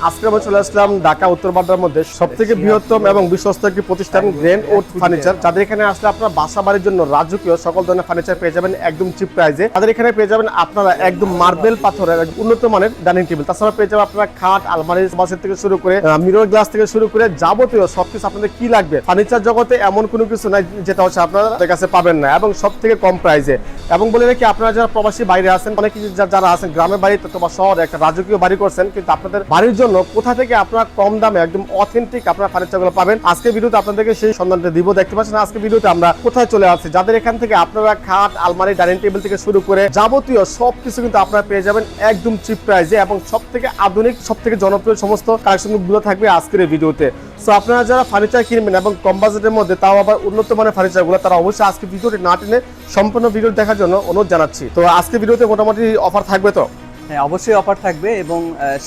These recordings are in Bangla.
আজকে আমরা চলে আসলাম ঢাকা উত্তর বাড্ডার মধ্যে সবথেকে বৃহত্তম এবং বিশ্বস্ত একটি প্রতিষ্ঠান গ্র্যান্ড উড ফার্নিচার। যাদের এখানে আসলে আপনারা বাসা বাড়ির জন্য রাজকীয় সকল ধরনের ফার্নিচার পেয়ে যাবেন একদম চিপ প্রাইসে। তাদের এখানে পেয়ে যাবেন আপনারা একদম মার্বেল পাথরের উন্নত মানের ডাইনিং টেবিল, তাছাড়া পেয়ে যাবেন আপনারা খাট, আলমারি, বাসের থেকে শুরু করে মিরর গ্লাস থেকে শুরু করে যাবতীয় সবকিছু আপনাদের কি লাগবে ফার্নিচার জগতে এমন কোনো কিছু নাই যেটা হচ্ছে আপনাদের কাছে পাবেন না, এবং সব থেকে কম প্রাইসে। এবং বলে রাখি, আপনারা যারা প্রবাসী বাইরে আছেন, অনেকে যারা আছেন গ্রামের বাড়িতে অথবা শহরে একটা রাজকীয় বাড়ি করছেন, কিন্তু আপনাদের বাড়ির জন্য কোথা থেকে আপনারা কম দামে একদম অথেন্টিক আপনারা ফার্নিচারগুলো পাবেন, আজকে ভিডিওতে আপনাদেরকে সেই সন্ধানটা দিব। দেখতে পাচ্ছেন আজকে ভিডিওতে আমরা কোথায় চলে আসছি, যাদের এখান থেকে আপনারা খাট, আলমারি, ডাইনিং টেবিল থেকে শুরু করে যাবতীয় সবকিছু কিন্তু আপনারা পেয়ে যাবেন একদম চিপ প্রাইসে, এবং সব থেকে আধুনিক, সব থেকে জনপ্রিয় সমস্ত কালেকশনগুলো থাকবে আজকের এই ভিডিওতে। সো আপনারা যারা ফার্নিচার কিনবেন এবং কম বাজেটের মধ্যে, তাও আবার উন্নত মানের ফার্নিচারগুলো, তারা অবশ্যই আজকে ভিডিওটি না টেনে সম্পূর্ণ ভিডিও দেখার জন্য অনুরোধ জানাচ্ছি। তো আজকে ভিডিওতে মোটামুটি অফার থাকবে তো? হ্যাঁ, অবশ্যই অফার থাকবে, এবং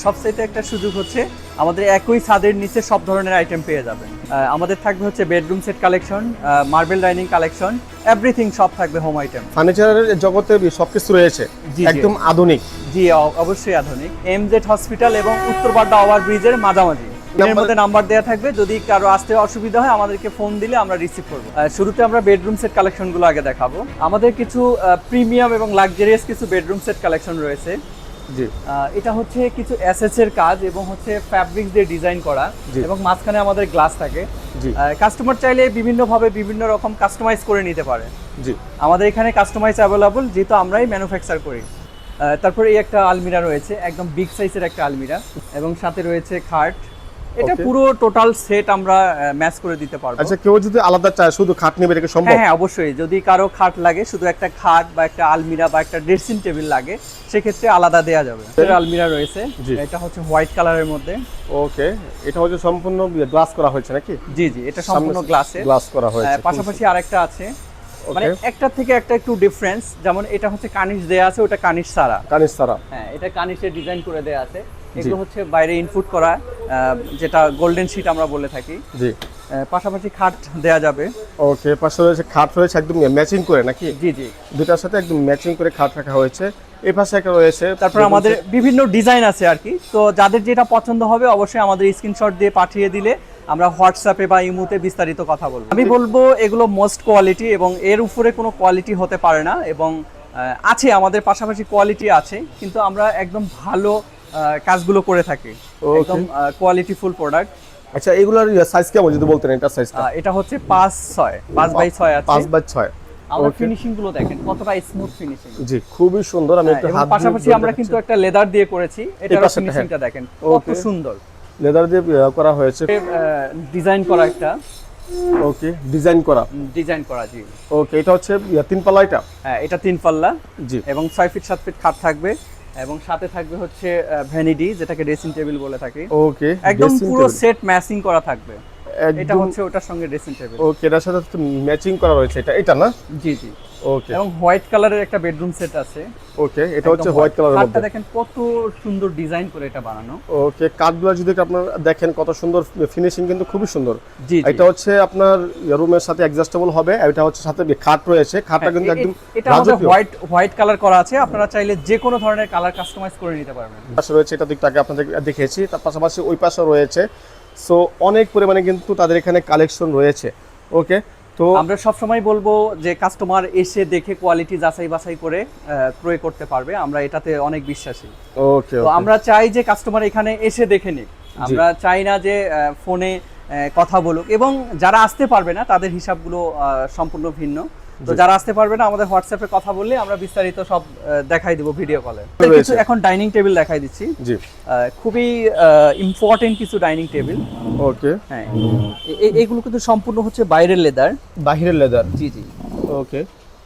সবচেয়ে একটা সুযোগ হচ্ছে আমাদের একই ছাদের নিচে সব ধরনের আইটেম পেয়ে যাবেন। আমাদের থাকবে হচ্ছে bedroom set collection, marble dining collection, everything সব থাকবে হোম আইটেম। ফার্নিচারের জগতে সবকিছু রয়েছে একদম আধুনিক। জি, অবশ্যই আধুনিক। এমজেড হসপিটাল এবং উত্তর বাড্ডা ওভার ব্রিজের মাঝামাঝি এর মধ্যে নাম্বার দেওয়া থাকবে, যদি কারো আসতে অসুবিধা হয় আমাদেরকে ফোন দিলে আমরা রিসিভ করবো। শুরুতে আমরা বেডরুম সেট কালেকশনগুলো আগে দেখাবো। আমাদের কিছু প্রিমিয়াম এবং লাক্সারিয়াস কিছু বেডরুম সেট কালেকশন রয়েছে। জি, এটা হচ্ছে কিছু এসএস এর কাজ এবং হচ্ছে ফ্যাব্রিক্স দিয়ে ডিজাইন করা, এবং মাঝখানে আমাদের গ্লাস থাকে। কাস্টমার চাইলে বিভিন্নভাবে বিভিন্ন রকম কাস্টমাইজ করে নিতে পারে। জি, আমাদের এখানে কাস্টমাইজ অ্যাভেলেবল, যেহেতু আমরাই ম্যানুফ্যাকচার করি। তারপরে এই একটা আলমিরা রয়েছে, একদম বিগ সাইজের একটা আলমিরা, এবং সাথে রয়েছে খাট। এটা পুরো টোটাল সেট আমরা ম্যাচ করে দিতে পারবো। আচ্ছা, কেউ যদি আলাদা চায় শুধু খাট নেবে, এটা কি সম্ভব? হ্যাঁ, অবশ্যই। যদি কারো খাট লাগে, শুধু একটা খাট বা একটা আলমিরা বা একটা ড্রেসিং টেবিল লাগে, সেক্ষেত্রে আলাদা দেয়া যাবে। আলমিরা রয়েছে, এটা হচ্ছে হোয়াইট কালারের মধ্যে। ওকে, এটা হচ্ছে সম্পূর্ণ গ্লাস করা হয়েছে নাকি? জি জি, এটা সম্পূর্ণ গ্লাস করা হয়েছে। পাশাপাশি আরেকটা আছে, মানে একটা থেকে একটা একটু ডিফারেন্স। যেমন এটা হচ্ছে কানিশ দেয়া আছে, ওটা কানিশ ছাড়া। হ্যাঁ, এটা কানিশের ডিজাইন করে দেয়া আছে। এগুলো হচ্ছে বাইরে ইনপুট করা, যেটা গোল্ডেন শীট আমরা বলে থাকি। জি, পাশাপাশি খাট দেয়া যাবে। ওকে, পাশে রয়েছে খাট রয়েছে একদম ম্যাচিং করে নাকি? জি জি, দুটার সাথে একদম ম্যাচিং করে খাট রাখা হয়েছে। এই পাশে একটা রয়েছে। তারপর আমাদের বিভিন্ন ডিজাইন আছে আর কি। তো যাদের যেটা পছন্দ হবে অবশ্যই আমাদের স্ক্রিনশট দিয়ে পাঠিয়ে দিলে আমরা হোয়াটসঅ্যাপে বা ইমোতে বিস্তারিত কথা বলবো। আমি বলবো এগুলো মোস্ট কোয়ালিটি, এবং এর উপরে কোনো কোয়ালিটি হতে পারে না। এবং আছে আমাদের পাশাপাশি কোয়ালিটি আছে, কিন্তু আমরা একদম ভালো কাজগুলো করে থাকি, একদম কোয়ালিটিফুল প্রোডাক্ট। আচ্ছা, এগুলোর সাইজ কেমন যদি বলতেন? এটা সাইজটা এটা হচ্ছে 5/6 আছে। 5/6। আমরা ফিনিশিং গুলো দেখেন কতটা স্মুথ ফিনিশিং। জি, খুবই সুন্দর। আমি একটা হাত পাশাপাশি আমরা কিন্তু একটা লেদার দিয়ে করেছি, এটার ফিনিশিংটা দেখেন কত সুন্দর। লেদার দিয়ে করা হয়েছে, ডিজাইন করা একটা। ওকে, ডিজাইন করা জি। ওকে, এটা হচ্ছে 3 পাল্লা। এটা হ্যাঁ, এটা 3 পাল্লা। জি, এবং 6 ফিট 7 ফিট খাট থাকবে, এবং সাথে থাকবে হচ্ছে ভ্যানিটি, যেটাকে ড্রেসিং টেবিল বলে থাকি। ওকে, একদম পুরো সেট ম্যাচিং করা থাকবে। এটা হচ্ছে ওটার সঙ্গে ড্রেসিং টেবিল। ওকে, এটার সাথে ম্যাচিং করা রয়েছে। এটা না? জি জি। ওকে, এবং হোয়াইট কালারের একটা বেডরুম সেট আছে। ওকে, এটা হচ্ছে হোয়াইট কালারের মধ্যে। দেখেন কত সুন্দর ডিজাইন করে এটা বানানো। ওকে, কাঠগুলো যদি আপনারা দেখেন কত সুন্দর ফিনিশিং, কিন্তু খুবই সুন্দর। জি, এটা হচ্ছে আপনার রুমের সাথে অ্যাডজাস্টেবল হবে। এটা হচ্ছে সাথে খাট রয়েছে, খাটটা কিন্তু একদম এটা আমাদের হোয়াইট কালার করা আছে। আপনারা চাইলে যে কোনো ধরনের কালার কাস্টমাইজ করে নিতে পারবেন। পাশে রয়েছে, এটা দিকটা আগে আপনাদের দেখিয়েছি, তার পাশাপাশি ওই পাশে রয়েছে। সো অনেক পরিমাণে কিন্তু তাদের এখানে কালেকশন রয়েছে। ওকে, তো আমরা সব সময় বলবো যে কাস্টমার এসে দেখে কোয়ালিটি যাচাই বাছাই করে ক্রয় করতে পারবে, আমরা এটাতে অনেক বিশ্বাসী। ওকে, তো আমরা চাই যে কাস্টমার এখানে এসে দেখে নিক, আমরা চাই না যে ফোনে কথা বলুক। এবং যারা আসতে পারবে না তাদের হিসাবগুলো সম্পূর্ণ ভিন্ন। তো যারা আসতে পারবে না, আমাদের হোয়াটসঅ্যাপে কথা বললে আমরা বিস্তারিত সব দেখাই দেব ভিডিও কলে। কিছু এখন ডাইনিং টেবিল দেখাই দিচ্ছি। জি, খুবই ইম্পর্টেন্ট কিছু ডাইনিং টেবিল। ওকে, হ্যাঁ, এইগুলো কিন্তু সম্পূর্ণ হচ্ছে বাইরের লেদার। জি জি। ওকে,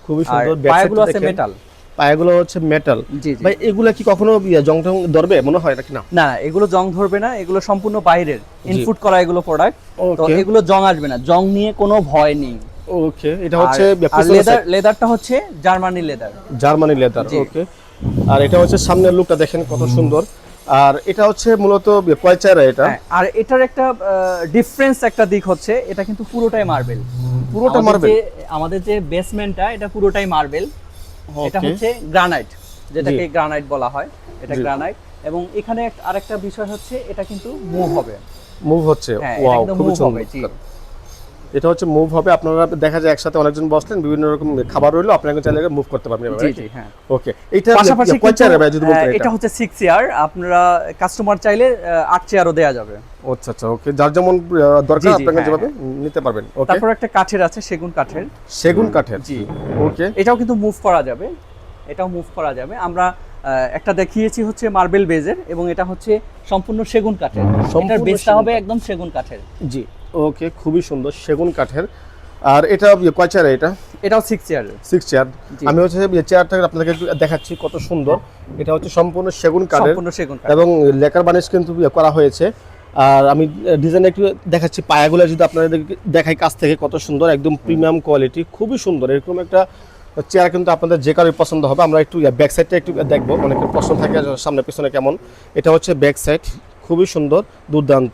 খুবই সুন্দর। পায়াগুলো আছে মেটাল। পায়াগুলো হচ্ছে মেটাল। ভাই, এগুলো কি কখনো জং টং ধরবে মনে হয় নাকি? না না, এগুলো জং ধরবে না। এগুলো সম্পূর্ণ বাইরের ইনপুট করা এগুলো প্রোডাক্ট, তো এগুলো জং আসবে না। জং নিয়ে কোনো ভয় নেই। ওকে, এটা হচ্ছে লেদারটা হচ্ছে জার্মানি লেদার। ওকে, আর এটা হচ্ছে সামনের লুকটা দেখেন কত সুন্দর। আর এটা হচ্ছে মূলত কয় চেয়ার এটা? আর এটার একটা ডিফারেন্স একটা দিক হচ্ছে এটা কিন্তু পুরোটাই মার্বেল। আমাদের যে বেসমেন্টটা, এটা পুরোটাই মার্বেল। এটা হচ্ছে গ্রানাইট, যেটাকে গ্রানাইট বলা হয়। এটা গ্রানাইট, এবং এখানে আরেকটা বিষয় হচ্ছে এটা কিন্তু মুভ হবে। মুভ হচ্ছে, হ্যাঁ, এটা ওয়াও একদম খুবই move হবে, জি। চমৎকার। এটা হচ্ছে মুভ হবে, আপনারা দেখা যায় একসাথে অনেকজন বসলেন, বিভিন্ন রকম খাবার রইলো, আপনারা চাইলে মুভ করতে পারবেন জি এভাবে। জি, হ্যাঁ। ওকে, এটা পাশাপাশি কয় চেয়ারে ভাই যদি বলতেন এটা হচ্ছে 6 চেয়ার, আপনারা কাস্টমার চাইলে 8 চেয়ারও দেয়া যাবে। আচ্ছা আচ্ছা, ওকে, যার যেমন দরকার জি, জি, আপনারা হ্যাঁ, যেভাবে নিতে পারবেন। ওকে, তারপর একটা কাঠের আছে, সেগুন কাঠের। সেগুন কাঠের, জি। ওকে, এটাও কিন্তু মুভ করা যাবে, এটাও মুভ করা যাবে। আমরা একটা দেখিয়েছি হচ্ছে মার্বেল বেজের, এবং এটা হচ্ছে সম্পূর্ণ সেগুন কাঠের। এটার বেসটা হবে একদম সেগুন কাঠের। জি, ওকে, খুবই সুন্দর সেগুন কাঠের। আর এটা কয় চেয়ার? এটাও 6 চেয়ারের। 6 চেয়ার। জি। আমি হচ্ছে চেয়ারটা আপনাদেরকে একটু দেখাচ্ছি কত সুন্দর। এটা হচ্ছে সম্পূর্ণ সেগুন কাঠের সম্পূর্ণ সেগুন কাঠ। এবং লেকার বানিশ কিন্তু করা হয়েছে। আর আমি ডিজাইন একটু দেখাচ্ছি, পায়াগুলো যদি আপনাদের দেখাই কাছ থেকে, কত সুন্দর, একদম প্রিমিয়াম কোয়ালিটি, খুবই সুন্দর। এরকম একটা চেয়ার কিন্তু আপনাদের যে কারোর পছন্দ হবে। আমরা একটু ব্যাক সাইডটা একটু দেখবো, অনেকের প্রশ্ন থাকে সামনে পিছনে কেমন। এটা হচ্ছে ব্যাক সাইড, খুবই সুন্দর, দুর্দান্ত।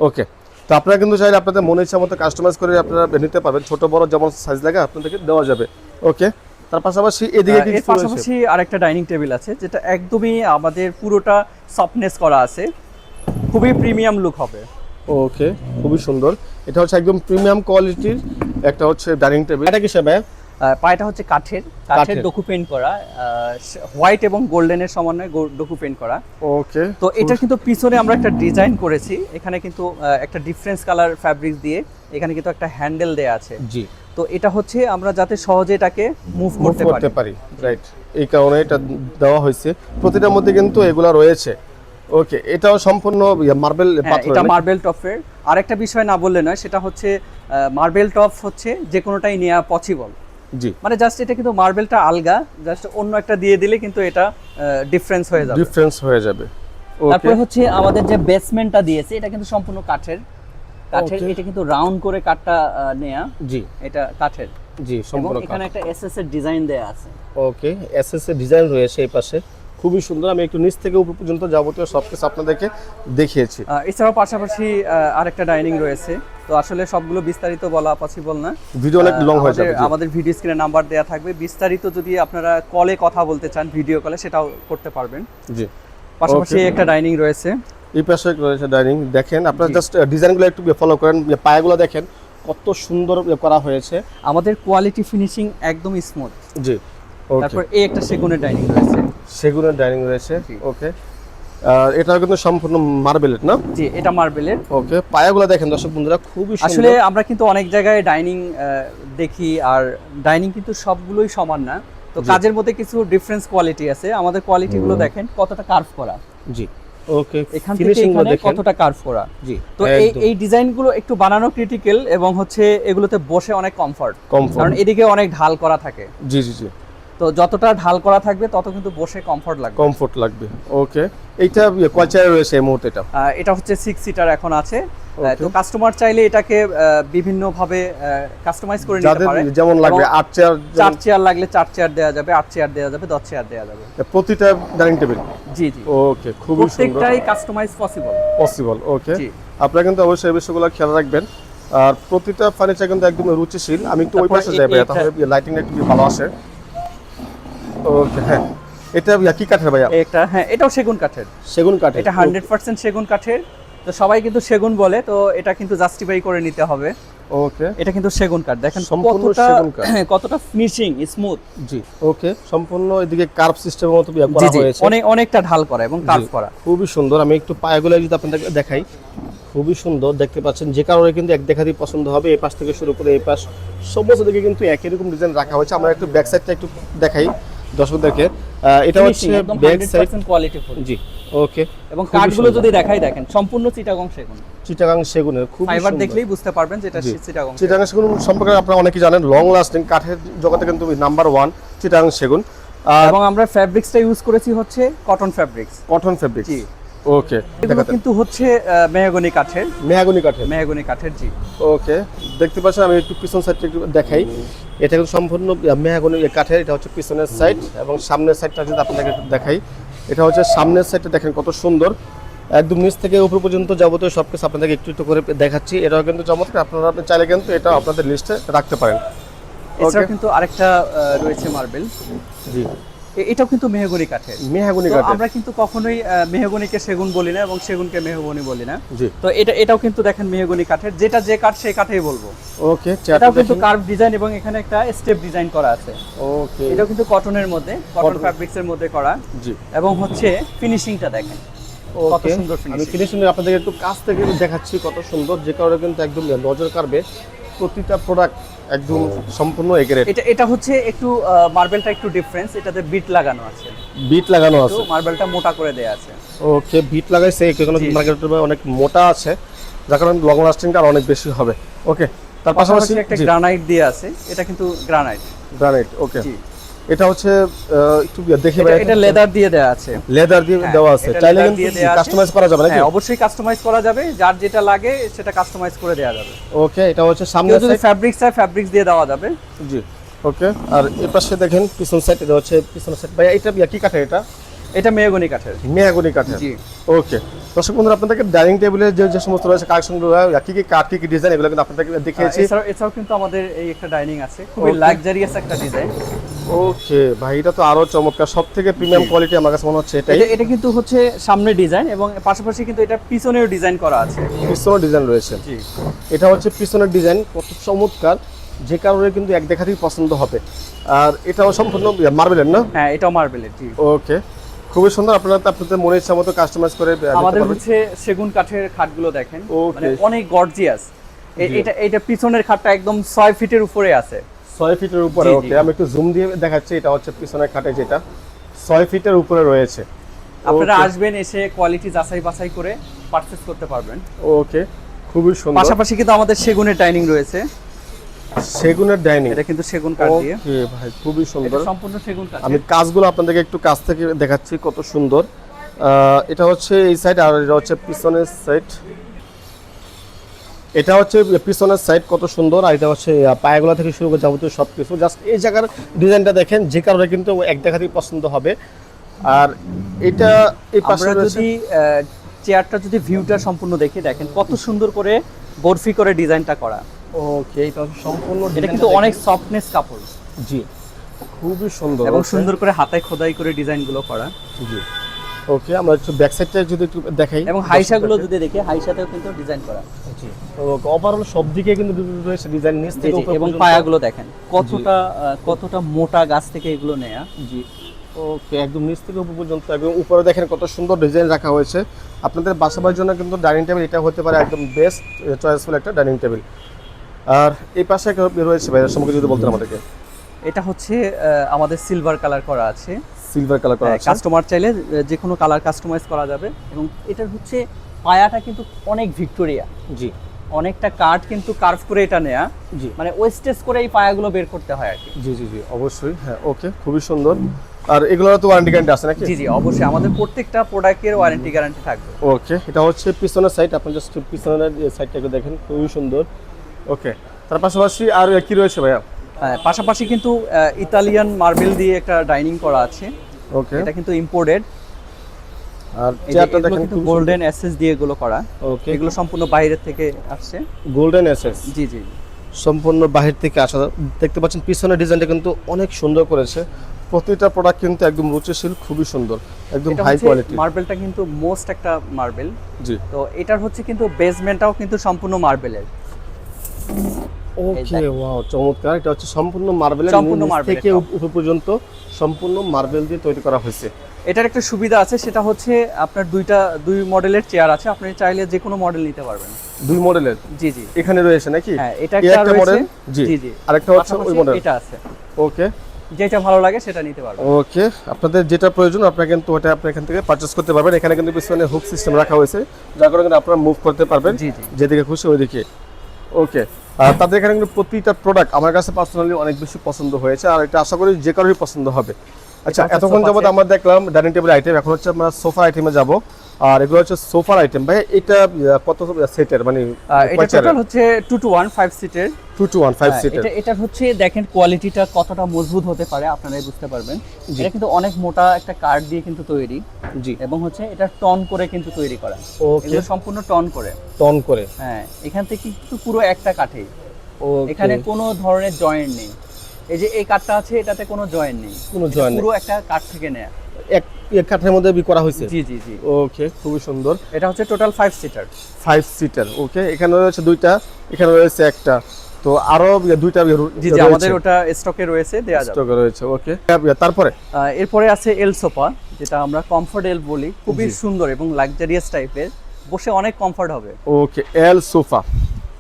ওকে, তো আপনারা কিন্তু চাইলে আপনাদের মনে ইচ্ছা মতো কাস্টমাইজ করে আপনারা নিতে পারবেন, ছোট বড় যেমন সাইজ লাগে আপনাদেরকে দেওয়া যাবে। ওকে, তার পাশাপাশি এদিকে এর পাশাপাশি আরেকটা ডাইনিং টেবিল আছে, যেটা একদমই আমাদের পুরোটা সফটনেস করা আছে, খুবই প্রিমিয়াম লুক হবে। ওকে, খুবই সুন্দর। এটা হচ্ছে একদম প্রিমিয়াম কোয়ালিটির একটা হচ্ছে ডাইনিং টেবিল। এটা কি সেবা? পায়টা হচ্ছে কাঠের ডোকু পেইন্ট করা, হোয়াইট এবং গোল্ডেনের সমন্বয়ে ডোকু পেইন্ট করা। ওকে, তো এটা কিন্তু পিছনে আমরা একটা ডিজাইন করেছি, এখানে কিন্তু একটা ডিফারেন্স কালার ফ্যাব্রিক্স দিয়ে এখানে কিন্তু একটা হ্যান্ডেল দেয়া আছে। জি, তো এটা হচ্ছে আমরা যাতে সহজে এটাকে মুভ করতে পারি। রাইট, এই কারণে এটা দেওয়া হয়েছে। প্রতিটার মধ্যে কিন্তু এগুলা রয়েছে। ওকে, এটাও সম্পূর্ণ মার্বেল পাথর। এটা মার্বেল টপের। আরেকটা বিষয় না বললে নয়, সেটা হচ্ছে মার্বেল টপ হচ্ছে যে কোনোটাই নেওয়া পসিবল। জি, মানে জাস্ট এটা কিন্তু মার্বেলটা আলগা, জাস্ট অন্য একটা দিয়ে দিলে কিন্তু এটা ডিফারেন্স হয়ে যাবে। তারপরে হচ্ছে আমাদের যে বেসমেন্টটা দিয়েছে, এটা কিন্তু সম্পূর্ণ কাঠের। এটা কিন্তু রাউন্ড করে কাঠটা নেয়া। জি, এটা কাঠের। জি, সম্পূর্ণ এখানে একটা এসএস এর ডিজাইন দেয়া আছে। ওকে, এসএস এর ডিজাইন রয়েছে এই পাশে, খুবই সুন্দর। আমি একটু নিচ থেকে উপর পর্যন্ত যাবতীয় সবকিছু আপনাদেরকে দেখিয়েছি। এছাড়াও পাশাপাশি আরেকটা ডাইনিং রয়েছে। তো আসলে সবগুলো বিস্তারিত বলা পসিবল না, ভিডিও অনেক লং হয়ে যাবে। আমাদের ভিডিও স্ক্রিনে নাম্বার দেয়া থাকবে, বিস্তারিত যদি আপনারা কলে কথা বলতে চান, ভিডিও কলে, সেটাও করতে পারবেন। জি, পাশাপাশি একটা ডাইনিং রয়েছে, এই পাশে রয়েছে ডাইনিং। দেখেন আপনারা জাস্ট ডিজাইনগুলো একটু ফলো করেন, পায়াগুলো দেখেন কত সুন্দর করা হয়েছে। আমাদের কোয়ালিটি ফিনিশিং একদম স্মুথ। জি, ওকে, তারপর এই একটা সেগুনের ডাইনিং রয়েছে। সেগুনের ডাইনিং রয়েছে। ওকে, আর এটাও কিন্তু সম্পূর্ণ মার্বেলের না? জি, এটা মার্বেলের। ওকে, পায়াগুলো দেখেন দর্শক বন্ধুরা, খুবই সুন্দর। আসলে আমরা কিন্তু অনেক জায়গায় ডাইনিং দেখি, আর ডাইনিং কিন্তু সবগুলোই সমান না, তো কাজের মধ্যে কিছু ডিফারেন্স কোয়ালিটি আছে। আমাদের কোয়ালিটিগুলো দেখেন কতটা কার্ভ করা। জি, ওকে, এখান থেকে এখানে কতটা কার্ভ করা। জি, তো এই ডিজাইনগুলো একটু বানানো ক্রিটিক্যাল, এবং হচ্ছে এগুলোতে বসে অনেক কমফর্ট, কারণ এদিকে অনেক ঢাল করা থাকে। জি জি জি, তো যতটা ঢাল করা থাকবে তত কিন্তু বসে কমফর্ট লাগবে। ওকে, এইটা কয় চেয়ার রয়েছে এই মুহূর্তে? এটা হচ্ছে 6 সিটার এখন আছে। তো কাস্টমার চাইলে এটাকে বিভিন্ন ভাবে কাস্টমাইজ করে নিতে পারে, যেমন লাগবে 8 চেয়ার, 4 চেয়ার লাগলে 4 চেয়ার দেওয়া যাবে, 8 চেয়ার দেওয়া যাবে, 10 চেয়ার দেওয়া যাবে প্রতিটা ডাইনিং টেবিল। জি জি, ওকে, খুবই সুন্দর, প্রত্যেকটাই কাস্টমাইজ পসিবল। ওকে, জি, আপনারা কিন্তু অবশ্যই এই বিষয়গুলো খেয়াল রাখবেন। আর প্রতিটা ফার্নিচার কিন্তু একদম রুচিশীল। আমি একটু ওই পাশে যাই, তাহলে লাইটিংটা একটু ভালো আসে। ওকে, হ্যাঁ, এটা কি কাঠের ভাইয়া? এটাও সেগুন কাঠের। এটা 100% সেগুন কাঠের। তো সবাই কিন্তু সেগুন বলে, তো এটা কিন্তু জাস্টিফাই করে নিতে হবে। ওকে, এটা কিন্তু সেগুন কাঠ, দেখেন কতটা ফিনিশিং স্মুথ। জি, ওকে, সম্পূর্ণ এদিকে কার্ভ সিস্টেমের মতো করা হয়েছে, অনেকটা ঢাল করা এবং কার্ভ করা, খুবই সুন্দর। আমি একটু পায়াগুলো যদি আপনাদের দেখাই, খুবই সুন্দর দেখতে পাচ্ছেন। যে কারণে কিন্তু এক দেখাতেই পছন্দ হবে। এই পাশ থেকে শুরু করে এই পাশ সমস্ত দিকে কিন্তু একই রকম ডিজাইন রাখা হয়েছে। আমরা একটু ব্যাক সাইডটা একটু দেখাই দর্শকদেরকে। এটা হচ্ছে ব্যাক সাইড, কোয়ালিটি ফুল। জি, ওকে, এবং কাঠগুলো যদি দেখাই, দেখেন সম্পূর্ণ চিটাগং সেগুনের, খুব ফাইবার দেখলেই বুঝতে পারবেন যে এটা চিটাগং সেগুন সম্পর্কে আপনারা অনেকেই জানেন। লং লাস্টিং কাঠের জগতে কিন্তু নাম্বার 1 চিটাগং সেগুন। এবং আমরা ফ্যাব্রিক্সটা ইউজ করেছি হচ্ছে কটন ফ্যাব্রিক্স। জি, ওকে, এগুলো কিন্তু হচ্ছে মেহগনি কাঠের। জি, ওকে, দেখতে পাচ্ছেন। আমি একটু পিছন সাইডটা একটু দেখাই। এটা কিন্তু সম্পূর্ণ মেহগনি কাঠের। এটা হচ্ছে পিছনের সাইড, এবং সামনের সাইডটা যদি আপনাকে একটু দেখাই, এটা হচ্ছে সামনের সাইডটা দেখেন কত সুন্দর, একদম নিচ থেকে উপর পর্যন্ত যাবতীয় সবকিছু আপনাদেরকে একটু একটু করে দেখাচ্ছি। এটাও কিন্তু চমৎকার, আপনারা চাইলে কিন্তু এটা আপনাদের লিস্টে রাখতে পারেন। এছাড়া কিন্তু আরেকটা রয়েছে মার্বেল। জি, এটাও কিন্তু মেহগনি কাঠের। মেহগনি তো কাঠের। আমরা কিন্তু কখনোই মেহগনিকে সেগুন বলি না এবং সেগুনকে মেহগনি বলি না। জি। তো এটাও কিন্তু দেখেন মেহগনি কাঠের, যেটা যে কাঠ সেই কাঠেই বলবো। ওকে, এটাও কিন্তু কার্ভ ডিজাইন এবং এখানে একটা স্টেপ ডিজাইন করা আছে। ওকে, এটাও কিন্তু কটনের মধ্যে, কটন ফ্যাব্রিক্সের মধ্যে করা। জি। এবং হচ্ছে ফিনিশিংটা দেখেন কত ওকে, সুন্দর আমি ফিনিশিং। ফিনিশিং আপনাদের একটু কাছ থেকে দেখাচ্ছি কত সুন্দর, যে কারণে কিন্তু একদম নজর কাড়বে। প্রতিটা প্রোডাক্ট একদম সম্পূর্ণ এ গ্রেড। এটা হচ্ছে একটু মার্বেলটা একটু ডিফারেন্স, এটাতে বিট লাগানো আছে, বিট লাগানো আছে। মার্বেলটা মোটা করে দেয়া আছে। ওকে, বিট লাগাইছে, এখানে মার্কেটে অনেক মোটা আছে, যার কারণে লং লাস্টিংটা অনেক বেশি হবে। ওকে, তার পাশাপাশি একটা গ্রানাইট দিয়ে আছে, এটা কিন্তু গ্রানাইট। গ্রানাইট, ওকে। এটা হচ্ছে একটু দেখে ভাই, এটা লেদার দিয়ে দেয়া আছে। লেদার দিয়ে দেওয়া আছে, চাইলে কিন্তু কাস্টমাইজ করা যাবে নাকি? হ্যাঁ, অবশ্যই কাস্টমাইজ করা যাবে, যার যেটা লাগে সেটা কাস্টমাইজ করে দেয়া যাবে। ওকে, এটা হচ্ছে সামনে যদি ফ্যাব্রিক্স চাই ফ্যাব্রিক্স দিয়ে দেওয়া যাবে। জি, ওকে। আর এই পাশে দেখেন পিছন সাইড, এটা হচ্ছে পিছন সাইড। ভাই এটা কি কাঠের? এটা মেহগনি কাঠের। মেহগনি কাঠের, জি। ওকে। দর্শক বন্ধুরা, আপনাদেরকে ডাইনিং টেবিলের যে সমস্ত রয়েছে কালেকশনগুলো, কি কি কাঠ, কি কি ডিজাইন, এগুলো কিন্তু আপনাদেরকে দেখিয়েছি। এছাড়াও কিন্তু আমাদের এই একটা ডাইনিং আছে, খুবই লাক্সারিয়াস একটা ডিজাইন। ওকে ভাই, এটা তো আরো চমৎকার, সবথেকে প্রিমিয়াম কোয়ালিটি আমার কাছে মনে হচ্ছে এটাই। এটা কিন্তু হচ্ছে সামনে ডিজাইন এবং পাশাপাশি কিন্তু এটা পিছনেও ডিজাইন করা আছে। পিছনের ডিজাইন রয়েছে। জি। এটা হচ্ছে পিছনের ডিজাইন, কত চমৎকার, যে কারণে কিন্তু এক দেখাতেই পছন্দ হবে। আর এটাও সম্পূর্ণ মার্বেলের না? হ্যাঁ, এটাও মার্বেলের। জি। ওকে, খুবই সুন্দর। আপনারা আপনাদের মনে ইচ্ছা মতো কাস্টমাইজ করে আমাদের হচ্ছে সেগুন কাঠের খাটগুলো দেখেন, মানে অনেক গর্জিয়াস। এটা পিছনের খাটটা একদম 6 ফিটের উপরে আছে। 6 ফিটের উপরে। ওকে, আমি একটু জুম দিয়ে দেখাচ্ছি। এটা হচ্ছে পিছনের খাটে, যেটা 6 ফিটের উপরে রয়েছে। আপনারা আসবেন, এসে কোয়ালিটি যাচাই বাছাই করে পারচেজ করতে পারবেন। ওকে, খুবই সুন্দর। পাশাপাশি কিন্তু আমাদের সেগুনের ডাইনিং রয়েছে। সেগুনের ডাইনিং, এটা কিন্তু সেগুন কাঠ দিয়ে। ওকে ভাই, খুবই সুন্দর। এটা সম্পূর্ণ সেগুন কাঠ। আমি কাজগুলো আপনাদেরকে একটু কাছ থেকে দেখাচ্ছি, কত সুন্দর। এটা হচ্ছে এই সাইড, আর এটা হচ্ছে পিছনের সাইড। এটা হচ্ছে পিছনের সাইড, কত সুন্দর। আর এটা হচ্ছে পায়াগুলো থেকে শুরু করে যাবতীয় সব কিছু। জাস্ট এই জায়গার ডিজাইনটা দেখেন, যে কারণে কিন্তু এক দেখাতেই পছন্দ হবে। আর এটা এই পাশে যদি চেয়ারটা যদি ভিউটা সম্পূর্ণ দেখে দেখেন কত সুন্দর করে বরফি করে ডিজাইনটা করা। ওকে, এটা সম্পূর্ণ, এটা কিন্তু অনেক সফটনেস কাপড়। জি, খুবই সুন্দর এবং সুন্দর করে হাতে খোদাই করে ডিজাইনগুলো করা। জি। ওকে, আমরা একটু ব্যাক সাইডটা যদি একটু দেখাই, এবং হাইসাগুলো যদি দেখি, হাইসাতেও কিন্তু ডিজাইন করা। জি, ওকে। ওভারঅল সব দিকে কিন্তু রয়েছে ডিজাইন, নিচ থেকে উপর এবং পর্যন্ত। পায়াগুলো দেখেন কতটা মোটা গাছ থেকে এগুলো নেয়া। জি, ওকে, একদম নিচ থেকে উপর পর্যন্ত। এবং উপরে দেখেন কত সুন্দর ডিজাইন রাখা হয়েছে। আপনাদের বাসাবাড়ির জন্য কিন্তু ডাইনিং টেবিল এটা হতে পারে একদম বেস্ট চয়েসফুল একটা ডাইনিং টেবিল। আর এই পাশে রয়েছে ভাই, সম্পর্কে যদি বলতেন আমাদেরকে। এটা হচ্ছে আমাদের সিলভার কালার করা আছে। সিলভার কালার করা আছে। কাস্টমার চাইলে যে কোনো কালার কাস্টমাইজ করা যাবে। এবং এটার হচ্ছে পায়াটা কিন্তু অনেক ভিক্টোরিয়া। জি, অনেকটা কাঠ কিন্তু কার্ভ করে এটা নেয়া। জি, মানে ওয়েস্টেজ করে এই পায়াগুলো বের করতে হয় আর কি। জি, জি, জি, অবশ্যই। হ্যাঁ, ওকে, খুবই সুন্দর। আর এগুলোর তো ওয়ারেন্টি গ্যারান্টি আছে নাকি? জি, জি, অবশ্যই আমাদের প্রত্যেকটা প্রোডাক্টের ওয়ারেন্টি গ্যারান্টি থাকবে। ওকে, এটা হচ্ছে পিছনের সাইড, আপনি জাস্ট পিছনের সাইডটা একটু দেখেন, খুবই সুন্দর। ওকে, তার পাশাপাশি আর কি রয়েছে ভাইয়া? পাশাপাশি কিন্তু ইতালিয়ান মার্বেল দিয়ে একটা ডাইনিং করা আছে। ওকে, এটা কিন্তু ইম্পোর্টেড। আর চেয়ারটা দেখেন, কিন্তু গোল্ডেন এসএস দিয়ে এগুলো করা। ওকে, এগুলো সম্পূর্ণ বাইরে থেকে আসছে। গোল্ডেন এসএস, জি, জি, সম্পূর্ণ বাহির থেকে আসা। দেখতে পাচ্ছেন পিছনের ডিজাইনটা কিন্তু অনেক সুন্দর করেছে। প্রতিটা প্রোডাক্ট কিন্তু একদম রুচিশীল, খুবই সুন্দর, একদম হাই কোয়ালিটি। মার্বেলটা কিন্তু মোস্ট একটা মার্বেল। জি, তো এটার হচ্ছে কিন্তু বেসমেন্টটাও কিন্তু সম্পূর্ণ মার্বেলের। ওকে, ওয়াও, চমৎকার। এটা হচ্ছে সম্পূর্ণ মার্বেলের, নিচ থেকে উপর পর্যন্ত সম্পূর্ণ মার্বেল দিয়ে তৈরি করা হয়েছে। এটার একটা সুবিধা আছে, সেটা হচ্ছে আপনার দুই মডেলের চেয়ার আছে, আপনি চাইলে যে কোনো মডেল নিতে পারবেন। দুই মডেলের? জি, জি, এখানে রয়েছে নাকি? হ্যাঁ, এটা একটা মডেল। জি, জি, জি, আরেকটা হচ্ছে ওই মডেল। এটা আছে। ওকে, যেটা ভালো লাগে সেটা নিতে পারবেন। ওকে, আপনাদের যেটা প্রয়োজন আপনারা কিন্তু ওটা আপনি এখান থেকে পারচেজ করতে পারবেন। এখানে কিন্তু পিছনে হুক সিস্টেম রাখা হয়েছে, যার কারণে কিন্তু আপনারা মুভ করতে পারবেন। জি, জি, যেদিকে খুশি ওইদিকে। ওকে, আর তাদের এখানে কিন্তু প্রতিটা প্রোডাক্ট আমার কাছে পার্সোনালি অনেক বেশি পছন্দ হয়েছে, আর এটা আশা করি যে কারোরই পছন্দ হবে। আচ্ছা, এতক্ষণ যাবত আমরা দেখলাম ডাইনিং টেবিল আইটেম, এখন হচ্ছে আমরা সোফা আইটেমে যাব। আর এগুলো হচ্ছে সোফার আইটেম। ভাই এটা কত সেটের, মানে এটা টোটাল হচ্ছে 2 to 1 5 সিটের। 2 to 1 5 সিটের। এটা হচ্ছে দেখেন কোয়ালিটিটা কতটা মজবুত হতে পারে, আপনারাই বুঝতে পারবেন। এটা কিন্তু অনেক মোটা একটা কাঠ দিয়ে কিন্তু তৈরি। জি, এবং হচ্ছে এটা টন করে কিন্তু তৈরি করা। ওকে, এগুলো সম্পূর্ণ টন করে। টন করে। হ্যাঁ, এখান থেকে কিন্তু পুরো একটা কাঠে। ওকে, এখানে কোনো ধরনের জয়েন্ট নেই। এই যে এই কাঠটা আছে এটাতে কোনো জয়েন্ট নেই, কোনো জয়েন্ট নেই, পুরো একটা কাঠ থেকে নেয়া। এক কাঠের মধ্যে করা হয়েছে। জি জি জি। ওকে, খুবই সুন্দর। এটা হচ্ছে টোটাল 5 সিটার। 5 সিটার। ওকে, এখানে রয়েছে দুইটা, এখানে রয়েছে একটা, তো আরো দুইটা জি জি, আমাদের ওটা স্টকে রয়েছে, দেয়া যাবে। স্টকে রয়েছে। ওকে, তারপরে এরপরে আছে এল সোফা, যেটা আমরা কমফোর্ট এল বলি, খুবই সুন্দর এবং লাক্সারিয়াস টাইপের, বসে অনেক কমফোর্ট হবে। ওকে, এল সোফা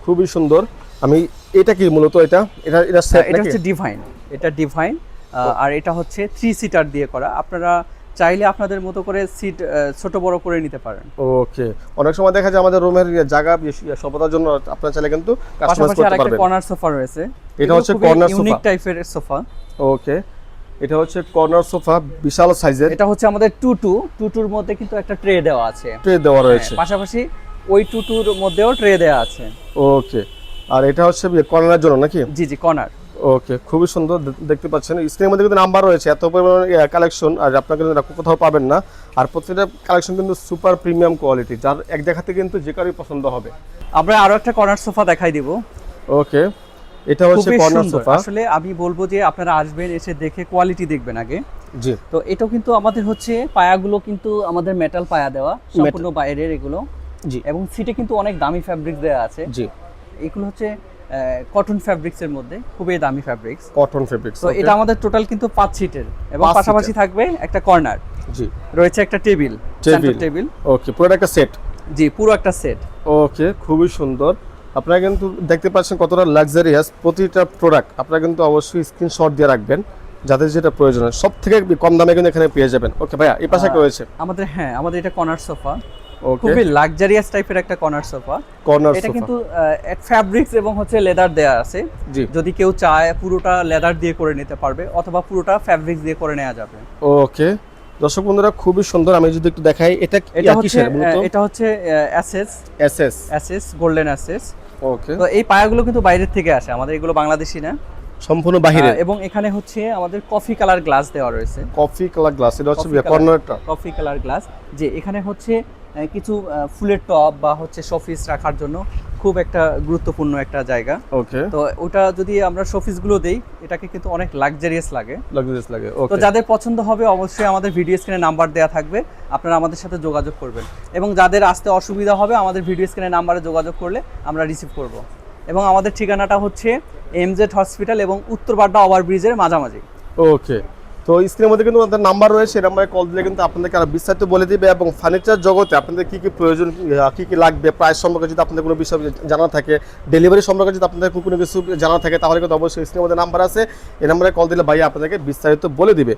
খুবই সুন্দর। আমি এটা কি মূলত এটা এটা এটা সেট এটা নাকি? হচ্ছে ডিভাইন, এটা ডিভাইন, আর এটা হচ্ছে 3 সিটার দিয়ে করা। আপনারা চাইলে আপনাদের মতো করে সিট ছোট বড় করে নিতে পারেন। ওকে, অনেক সময় দেখা যায় আমাদের রুমের জায়গা সভ্যতার জন্য আপনারা চাইলে কিন্তু কাস্টমাইজ পাশাপাশি করতে আরেকটা পারবেন। কর্নার সোফা রয়েছে, এটা হচ্ছে কর্নার সোফা, ইউনিক টাইপের সোফা। ওকে, এটা হচ্ছে কর্নার সোফা, বিশাল সাইজের। এটা হচ্ছে আমাদের টুটুর মধ্যে কিন্তু একটা ট্রে দেওয়া আছে, ট্রে দেওয়া রয়েছে, পাশাপাশি ওই টুটুর মধ্যেও ট্রে দেওয়া আছে। ওকে, আর এটা হচ্ছে কর্নারের জন্য নাকি? জি জি, কর্নার। ওকে, খুবই সুন্দর দেখতে পাচ্ছেন। স্ক্রিনের মধ্যে কিন্তু নাম্বার রয়েছে, এত পরিমাণ কালেকশন আর আপনারা কিন্তু কোথাও পাবেন না। আর প্রত্যেকটা কালেকশন কিন্তু সুপার প্রিমিয়াম কোয়ালিটি, যার এক দেখাতে কিন্তু যে কারোই পছন্দ হবে। আমরা আরো একটা কর্নার সোফা দেখাই দিব। ওকে, এটা হচ্ছে খুবই কর্নার সুন্দর। সোফা। আসলে আমি বলবো যে আপনারা আসবেন, এসে দেখে কোয়ালিটি দেখবেন আগে। জি, তো এটাও কিন্তু আমাদের হচ্ছে পায়াগুলো কিন্তু আমাদের মেটাল পায়া দেওয়া, সম্পূর্ণ বাইরের এগুলো। জি, এবং সিটে কিন্তু অনেক দামি ফ্যাব্রিক দেওয়া আছে। জি, এগুলো হচ্ছে কটন ফ্যাব্রিক্স এর মধ্যে, খুবই দামি ফ্যাব্রিক্স। Cotton fabrics. তো এটা আমাদের টোটাল কিন্তু 5 সিটের, এবং 5 পাশাপাশি থাকবে একটা কর্নার, জি, রয়েছে একটা টেবিল, টেবিল। ওকে, পুরো একটা সেট। জি, পুরো একটা সেট। ওকে, খুবই সুন্দর। আপনারা কিন্তু দেখতে পাচ্ছেন কতটা লাক্সারিয়াস প্রতিটা প্রোডাক্ট। আপনারা কিন্তু অবশ্যই স্ক্রিনশট দিয়ে রাখবেন, যাদের যেটা প্রয়োজন হয়। সব থেকে কম দামে কিন্তু এখানে পেয়ে যাবেন। ওকে ভাইয়া, এই পাশে কি রয়েছে? আমাদের এটা কর্নার সোফা, ওকে, খুবই লাক্সারিয়াস টাইপের একটা কর্নার সোফা। কর্নার এটা সোফা কিন্তু ফ্যাব্রিক্স এবং হচ্ছে লেদার দেয়া আছে। জি, যদি কেউ চায় পুরোটা লেদার দিয়ে করে নিতে পারবে, অথবা পুরোটা ফ্যাব্রিক্স দিয়ে করে নেওয়া যাবে। ওকে, দর্শক বন্ধুরা খুবই সুন্দর। আমি যদি একটু দেখাই, এটা কিসের মূলত? এটা হচ্ছে SS SS. SS golden SS. Okay, তো এই পায়াগুলো কিন্তু বাইরের থেকে আসে, আমাদের এগুলো বাংলাদেশি না, সম্পূর্ণ বাহিরে। এবং এখানে হচ্ছে আমাদের কফি কালার গ্লাস দেওয়া রয়েছে। কফি কালার গ্লাস, এটা হচ্ছে Coffee colour- কর্নারটা। কফি কালার গ্লাস, যে এখানে হচ্ছে কিছু ফুলের টব বা হচ্ছে শোপিস রাখার জন্য খুব একটা গুরুত্বপূর্ণ একটা জায়গা। ওকে, তো ওটা যদি আমরা শোপিস গুলো দেই, এটাকে কিন্তু অনেক লাক্সারিয়াস লাগে। লাক্সারিয়াস লাগে। তো ওকে, যাদের পছন্দ হবে অবশ্যই আমাদের ভিডিও স্ক্রিনে নাম্বার দেওয়া থাকবে, আপনারা আমাদের সাথে যোগাযোগ করবেন। এবং যাদের আসতে অসুবিধা হবে, আমাদের ভিডিও স্ক্রিনে নাম্বারে যোগাযোগ করলে আমরা রিসিভ করব। এবং আমাদের ঠিকানাটা হচ্ছে এমজেড হসপিটাল এবং উত্তরবাড্ডা ওভারব্রিজের মাঝামাঝি। ওকে, তো স্ক্রিনের মধ্যে কিন্তু আমাদের নাম্বার রয়েছে, এই নাম্বারে কল দিলে কিন্তু আপনাদেরকে আরো বিস্তারিত বলে দিবে। এবং ফার্নিচার জগতে আপনাদের কি কি প্রয়োজন, কি কি লাগবে, প্রাইস সম্পর্কে যদি আপনাদের কোনো বিষয় জানা থাকে, ডেলিভারি সম্পর্কে যদি আপনাদের কোনো কিছু জানা থাকে, তাহলে কিন্তু অবশ্যই স্ক্রিনের মধ্যে নাম্বার আছে, এই নাম্বারে কল দিলে ভাই আপনাদেরকে বিস্তারিত বলে দিবে।